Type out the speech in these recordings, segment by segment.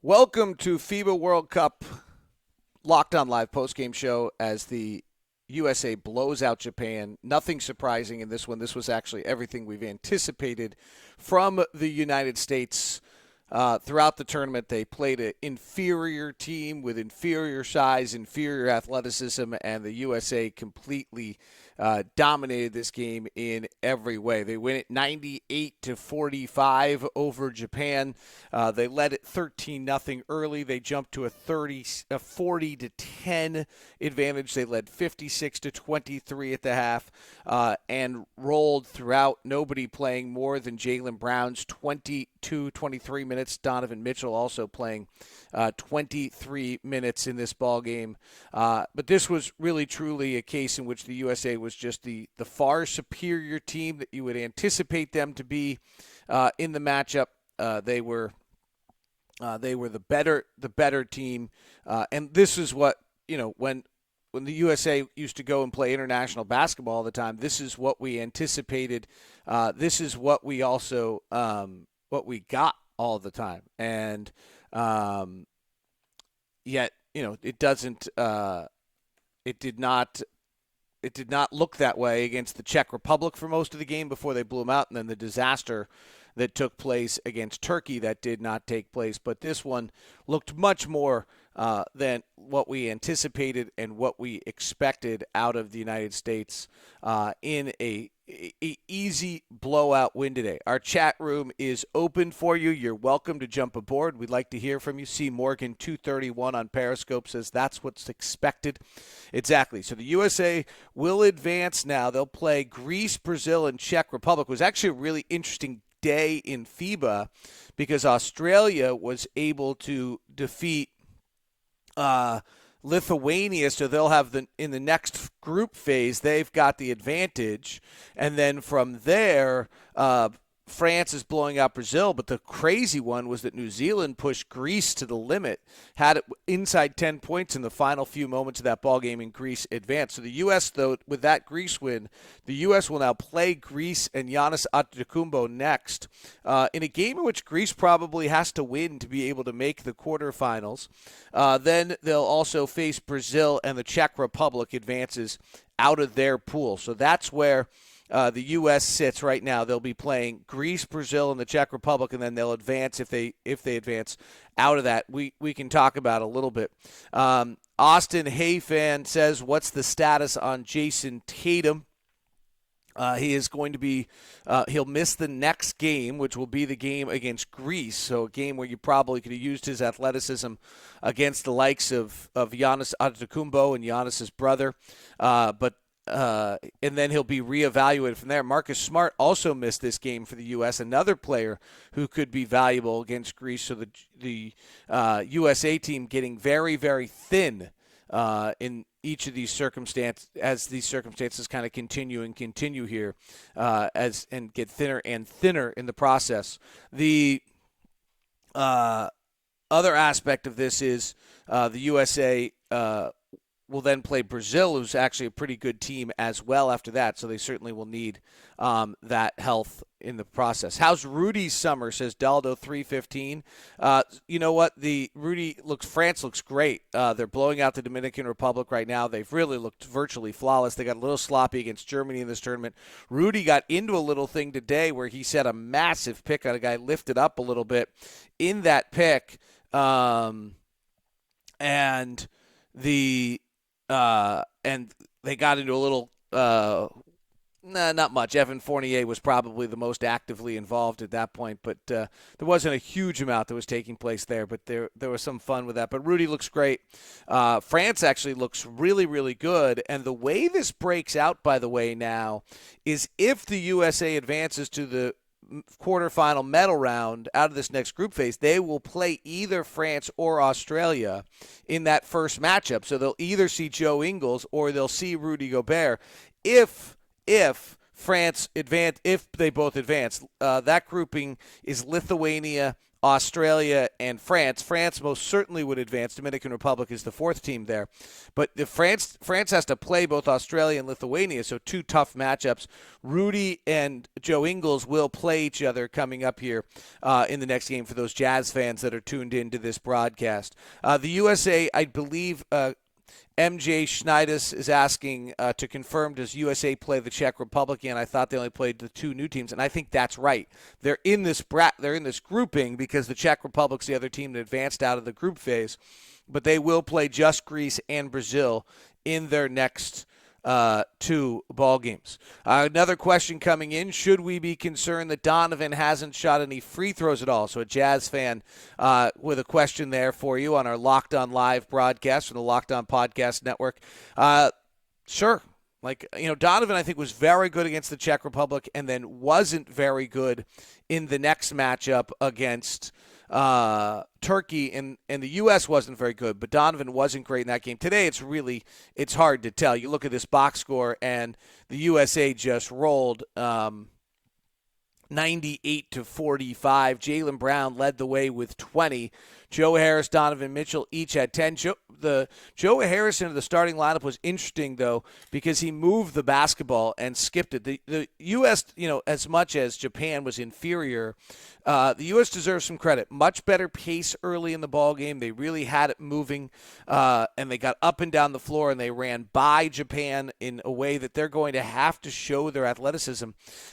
Welcome to FIBA World Cup Locked On Live postgame show as the USA blows out Japan. Nothing surprising in this one. This was actually everything we've anticipated from the United States. Throughout the tournament, they played an inferior team with inferior size, inferior athleticism, and the USA completely dominated this game in every way. They win it 98-45 over Japan. They led it 13-0 early. They jumped to a 40-10 advantage. They led 56-23 at the half and rolled throughout. Nobody playing more than Jaylen Brown's 23 minutes. Donovan Mitchell also playing 23 minutes in this ball game. But this was really, truly a case in which the USA was just the far superior team that you would anticipate them to be in the matchup. They were the better team, and this is what when the USA used to go and play international basketball all the time. This is what we anticipated. This is what we also what we got all the time, and yet it doesn't. It did not look that way against the Czech Republic for most of the game before they blew them out, and then the disaster that took place against Turkey that did not take place. But this one looked much more than what we anticipated and what we expected out of the United States in a easy blowout win today. Our chat room is open for you. You're welcome to jump aboard. We'd like to hear from you. C. Morgan 231 on Periscope says that's what's expected. Exactly. So the USA will advance now. They'll play Greece, Brazil, and Czech Republic. It was actually a really interesting day in FIBA because Australia was able to defeat Lithuania, so they'll have in the next group phase, they've got the advantage, and then from there, France is blowing out Brazil. But the crazy one was that New Zealand pushed Greece to the limit, had it inside 10 points in the final few moments of that ball game, and Greece advanced. So the U.S., though, with that Greece win, the U.S. will now play Greece and Giannis Antetokounmpo next in a game in which Greece probably has to win to be able to make the quarterfinals. Then they'll also face Brazil, and the Czech Republic advances out of their pool. So that's where the U.S. sits right now. They'll be playing Greece, Brazil, and the Czech Republic, and then they'll advance if they advance out of that. We can talk about a little bit. Austin Hayfan says, what's the status on Jason Tatum? He is going to be he'll miss the next game, which will be the game against Greece. So a game where you probably could have used his athleticism against the likes of Giannis Antetokounmpo and Giannis's brother. And then he'll be reevaluated from there. Marcus Smart also missed this game for the U.S., another player who could be valuable against Greece. So the USA team getting very, very thin in each of these circumstances, as these circumstances kind of continue here, and get thinner and thinner in the process. The other aspect of this is the USA will then play Brazil, who's actually a pretty good team as well after that. So they certainly will need that health in the process. How's Rudy's summer, says Daldo 315. You know what? France looks great. They're blowing out the Dominican Republic right now. They've really looked virtually flawless. They got a little sloppy against Germany in this tournament. Rudy got into a little thing today where he set a massive pick on a guy, lifted up a little bit in that pick. And they got into a little, not much. Evan Fournier was probably the most actively involved at that point, but there wasn't a huge amount that was taking place there, but there was some fun with that. But Rudy looks great. France actually looks really, really good, and the way this breaks out, by the way, now, is if the USA advances to the quarterfinal medal round out of this next group phase, they will play either France or Australia in that first matchup. So they'll either see Joe Ingles or they'll see Rudy Gobert. If France advance, if they both advance, that grouping is Lithuania, Australia and France. France most certainly would advance. Dominican Republic is the fourth team there. But France has to play both Australia and Lithuania, so two tough matchups. Rudy and Joe Ingles will play each other coming up here in the next game for those Jazz fans that are tuned into this broadcast. The USA, I believe, MJ Schneidus is asking to confirm, does USA play the Czech Republic? And I thought they only played the two new teams, and I think that's right. They're in this grouping because the Czech Republic's the other team that advanced out of the group phase, but they will play just Greece and Brazil in their next two ball games. Another question coming in: should we be concerned that Donovan hasn't shot any free throws at all? So a Jazz fan with a question there for you on our Locked On Live broadcast from the Locked On Podcast Network. Sure. Donovan, I think, was very good against the Czech Republic and then wasn't very good in the next matchup against Turkey, and the U.S. wasn't very good, but Donovan wasn't great in that game. Today, it's hard to tell. You look at this box score, and the USA just rolled 98 to 45. Jaylen Brown led the way with 20. Joe Harris, Donovan Mitchell each had 10. Joe Harris into the starting lineup was interesting, though, because he moved the basketball and skipped it. The U.S., as much as Japan was inferior, the U.S. deserves some credit. Much better pace early in the ball game. They really had it moving, and they got up and down the floor, and they ran by Japan in a way that they're going to have to show their athleticism.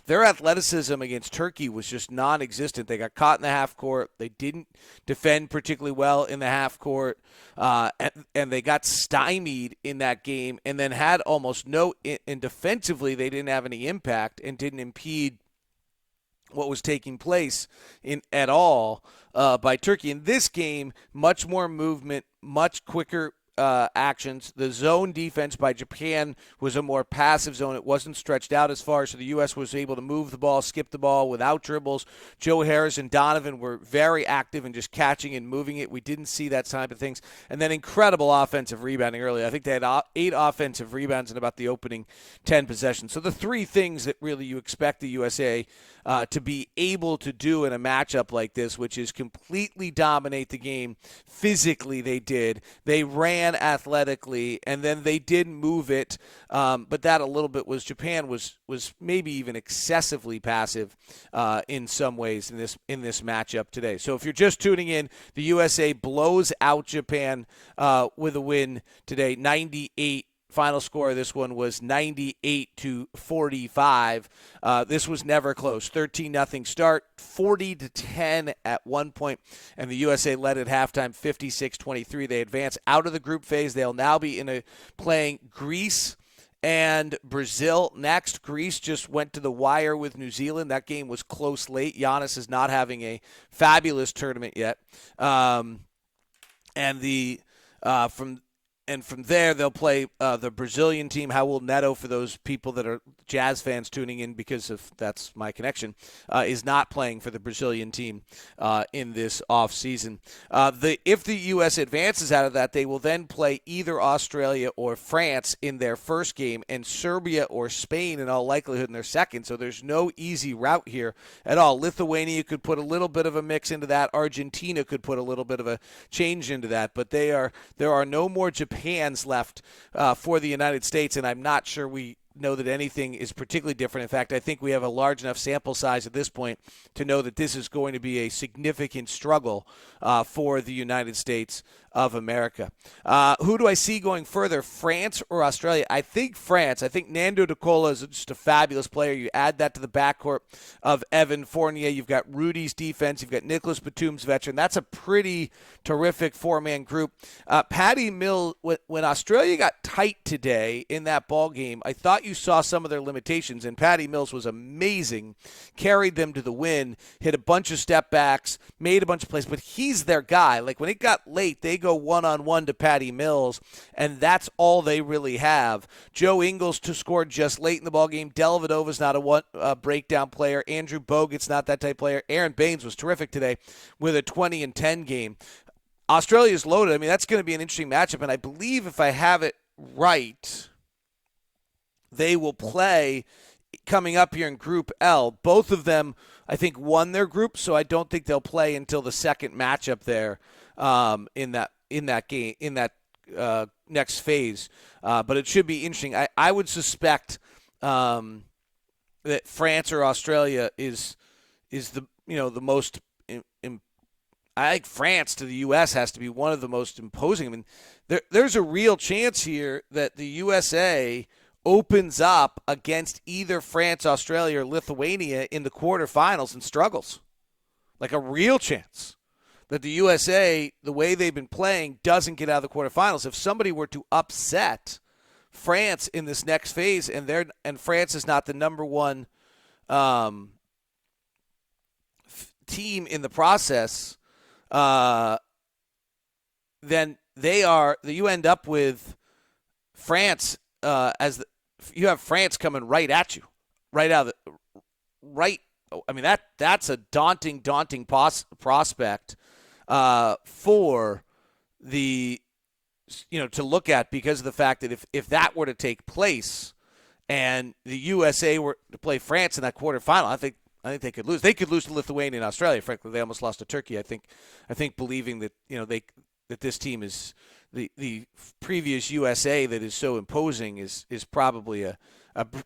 Their athleticism against Turkey was just non-existent. They got caught in the half court. They didn't defend particularly well in the half court, and they got stymied in that game and then had almost no – and defensively they didn't have any impact and didn't impede what was taking place at all by Turkey. In this game, much more movement, much quicker actions. The zone defense by Japan was a more passive zone. It wasn't stretched out as far, so the U.S. was able to move the ball, skip the ball without dribbles. Joe Harris and Donovan were very active in just catching and moving it. We didn't see that type of things. And then incredible offensive rebounding early. I think they had 8 offensive rebounds in about the opening 10 possessions. So the three things that really you expect the USA to be able to do in a matchup like this, which is completely dominate the game. Physically they did. They ran athletically, and then they did move it, but that a little bit was Japan was maybe even excessively passive in some ways in this matchup today. So if you're just tuning in, the USA blows out Japan with a win today, 98. Final score of this one was 98 to 45. This was never close. 13-0 start, 40-10 at one point, and the USA led at halftime 56-23. They advance out of the group phase. They'll now be playing Greece and Brazil next. Greece just went to the wire with New Zealand. That game was close late. Giannis is not having a fabulous tournament yet. And from there, they'll play the Brazilian team. Raul Neto, for those people that are Jazz fans tuning in because that's my connection, is not playing for the Brazilian team in this offseason. If the U.S. advances out of that, they will then play either Australia or France in their first game and Serbia or Spain in all likelihood in their second. So there's no easy route here at all. Lithuania could put a little bit of a mix into that. Argentina could put a little bit of a change into that. But there are no more Japans left for the United States, and I'm not sure we know that anything is particularly different. In fact, I think we have a large enough sample size at this point to know that this is going to be a significant struggle for the United States of America. Who do I see going further, France or Australia? I think France. I think Nando De Cola is just a fabulous player. You add that to the backcourt of Evan Fournier. You've got Rudy's defense. You've got Nicholas Batum's veteran. That's a pretty terrific four-man group. Patty Mills, when Australia got tight today in that ball game, I thought you saw some of their limitations, and Patty Mills was amazing, carried them to the win, hit a bunch of step backs, made a bunch of plays, but he's their guy. Like when it got late, they go one-on-one to Patty Mills, and that's all they really have. Joe Ingles scored just late in the ballgame. Dellavedova's not a breakdown player. Andrew Bogut's not that type of player. Aaron Baines was terrific today with a 20-10 game. Australia's loaded. I mean, that's going to be an interesting matchup, and I believe if I have it right, they will play coming up here in Group L. Both of them, I think, won their group, so I don't think they'll play until the second matchup there in that game in that next phase. But it should be interesting. I would suspect that France or Australia is the most. I think France to the U.S. has to be one of the most imposing. I mean, there's a real chance here that the USA opens up against either France, Australia, or Lithuania in the quarterfinals and struggles. Like a real chance that the USA, the way they've been playing, doesn't get out of the quarterfinals. If somebody were to upset France in this next phase and France is not the number one team in the process, then you end up with France you have France coming right at you, right out of the right. I mean that's a daunting prospect for the to look at, because of the fact that if that were to take place and the USA were to play France in that quarterfinal, I think they could lose. They could lose to Lithuania and Australia. Frankly, they almost lost to Turkey. I think believing that that this team is the previous USA that is so imposing is probably a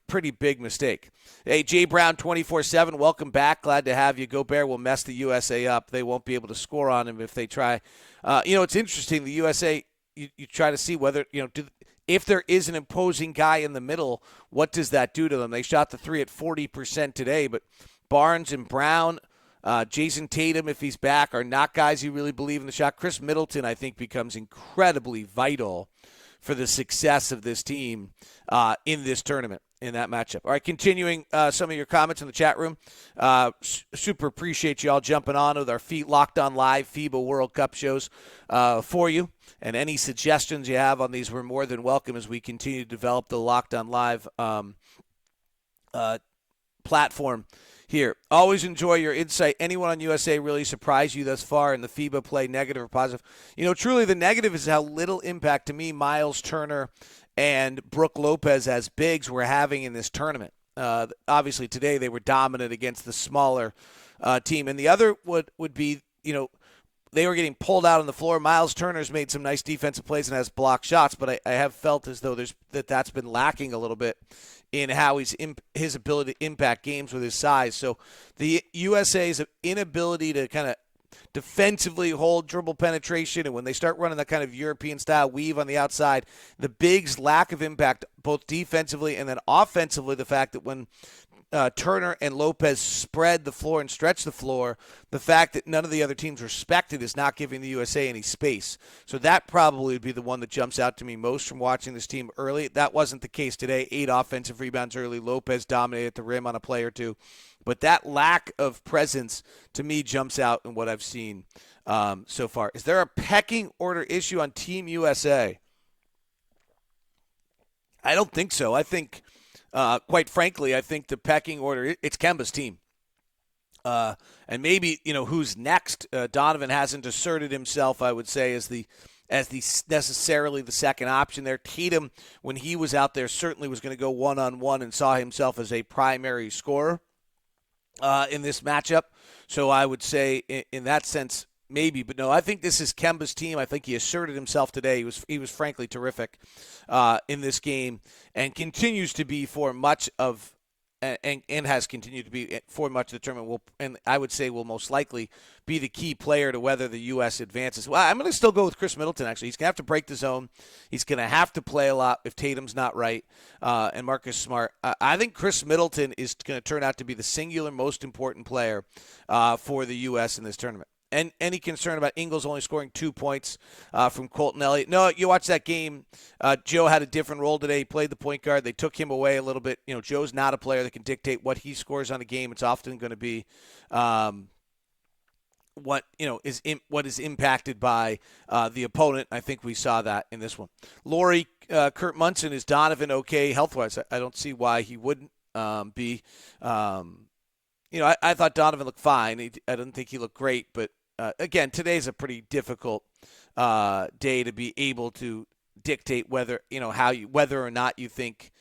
pretty big mistake. Hey, Jay Brown 24/7, welcome back. Glad to have you. Gobert will mess the USA up. They won't be able to score on him if they try. It's interesting. The USA, you try to see whether if there is an imposing guy in the middle, what does that do to them? They shot the three at 40% today, but Barnes and Brown, Jason Tatum, if he's back, are not guys you really believe in the shot. Chris Middleton, I think, becomes incredibly vital for the success of this team in this tournament, in that matchup. All right, continuing some of your comments in the chat room. Super appreciate you all jumping on with our Locked On Live FIBA World Cup shows for you. And any suggestions you have on these, we're more than welcome as we continue to develop the Locked On Live platform here. Always enjoy your insight. Anyone on USA really surprised you thus far in the FIBA play, negative or positive? Truly the negative is how little impact, to me, Miles Turner and Brook Lopez as bigs were having in this tournament. Obviously today they were dominant against the smaller team. And the other would be, they were getting pulled out on the floor. Miles Turner's made some nice defensive plays and has blocked shots, but I have felt as though that's been lacking a little bit in how his ability to impact games with his size. So the USA's inability to kind of defensively hold dribble penetration, and when they start running that kind of European-style weave on the outside, the bigs' lack of impact both defensively and then offensively, the fact that when Turner and Lopez spread the floor and stretch the floor, the fact that none of the other teams respected is not giving the USA any space. So that probably would be the one that jumps out to me most from watching this team early. That wasn't the case today. 8 offensive rebounds early. Lopez dominated the rim on a play or two. But that lack of presence, to me, jumps out in what I've seen so far. Is there a pecking order issue on Team USA? I don't think so. I think... quite frankly, I think the pecking order, it's Kemba's team. And maybe, who's next? Donovan hasn't asserted himself, I would say, as necessarily the second option there. Tatum, when he was out there, certainly was going to go one-on-one and saw himself as a primary scorer in this matchup. So I would say, in that sense, maybe, but no, I think this is Kemba's team. I think he asserted himself today. He was frankly terrific in this game and continues to be for much of and has continued to be for much of the tournament. And I would say will most likely be the key player to whether the U.S. advances. Well, I'm going to still go with Chris Middleton, actually. He's going to have to break the zone. He's going to have to play a lot if Tatum's not right and Marcus Smart. I think Chris Middleton is going to turn out to be the singular most important player for the U.S. in this tournament. And any concern about Ingles only scoring 2 points from Colton Elliott? No, you watch that game. Joe had a different role today. He played the point guard. They took him away a little bit. Joe's not a player that can dictate what he scores on a game. It's often going to be what is impacted by the opponent. I think we saw that in this one. Lori, Kurt Munson, is Donovan okay health-wise? I don't see why he wouldn't be. I thought Donovan looked fine. I didn't think he looked great, but again, today's a pretty difficult day to be able to dictate whether or not you think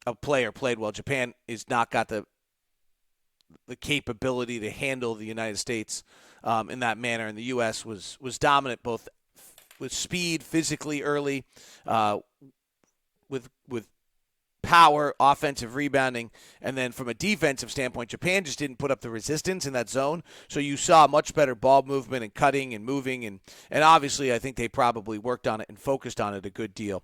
a player played well. Japan is not got the capability to handle the United States in that manner, and the U.S. was dominant both with speed, physically early, with power, offensive rebounding, and then from a defensive standpoint, Japan just didn't put up the resistance in that zone. So you saw much better ball movement and cutting and moving, and obviously I think they probably worked on it and focused on it a good deal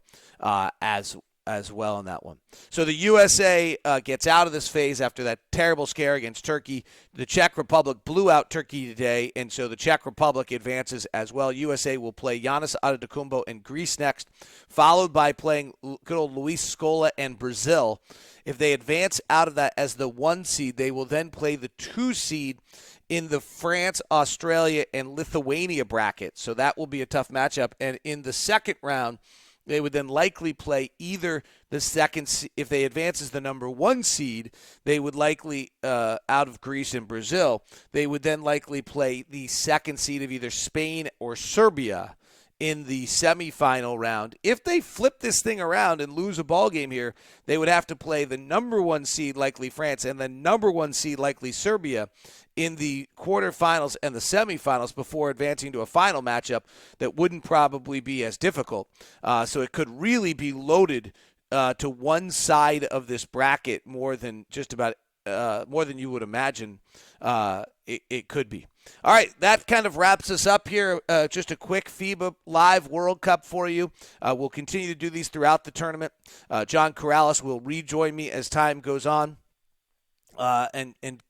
as well in that one. So the USA gets out of this phase after that terrible scare against Turkey. The Czech Republic blew out Turkey today, and so the Czech Republic advances as well. USA will play Giannis Antetokounmpo and Greece next, followed by playing good old Luis Scola and Brazil. If they advance out of that as the 1 seed, they will then play the 2 seed in the France, Australia, and Lithuania bracket. So that will be a tough matchup. And in the second round, they would then likely play either the second, if they advance as the number 1 seed, they would likely, out of Greece and Brazil, they would then likely play the second seed of either Spain or Serbia in the semifinal round. If they flip this thing around and lose a ball game here, they would have to play the number 1 seed, likely France, and the number 1 seed, likely Serbia, in the quarterfinals and the semifinals before advancing to a final matchup that wouldn't probably be as difficult. So it could really be loaded to one side of this bracket more than just about more than you would imagine it could be. All right, that kind of wraps us up here. Just a quick FIBA Live World Cup for you. We'll continue to do these throughout the tournament. John Corrales will rejoin me as time goes on and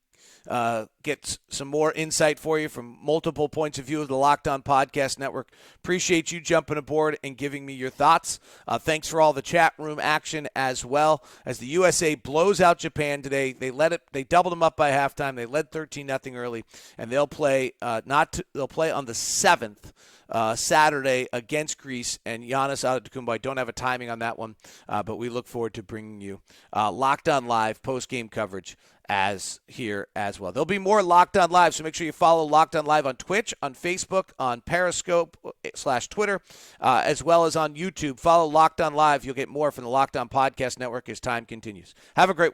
get some more insight for you from multiple points of view of the Locked On Podcast Network. Appreciate you jumping aboard and giving me your thoughts. Thanks for all the chat room action as well. As the USA blows out Japan today, they doubled them up by halftime. They led 13-0 early, and they'll play they'll play on the 7th. Saturday against Greece and Giannis Antetokounmpo. I don't have a timing on that one, but we look forward to bringing you Locked On Live post-game coverage here as well. There'll be more Locked On Live, so make sure you follow Locked On Live on Twitch, on Facebook, on Periscope /Twitter, as well as on YouTube. Follow Locked On Live. You'll get more from the Locked On Podcast Network as time continues. Have a great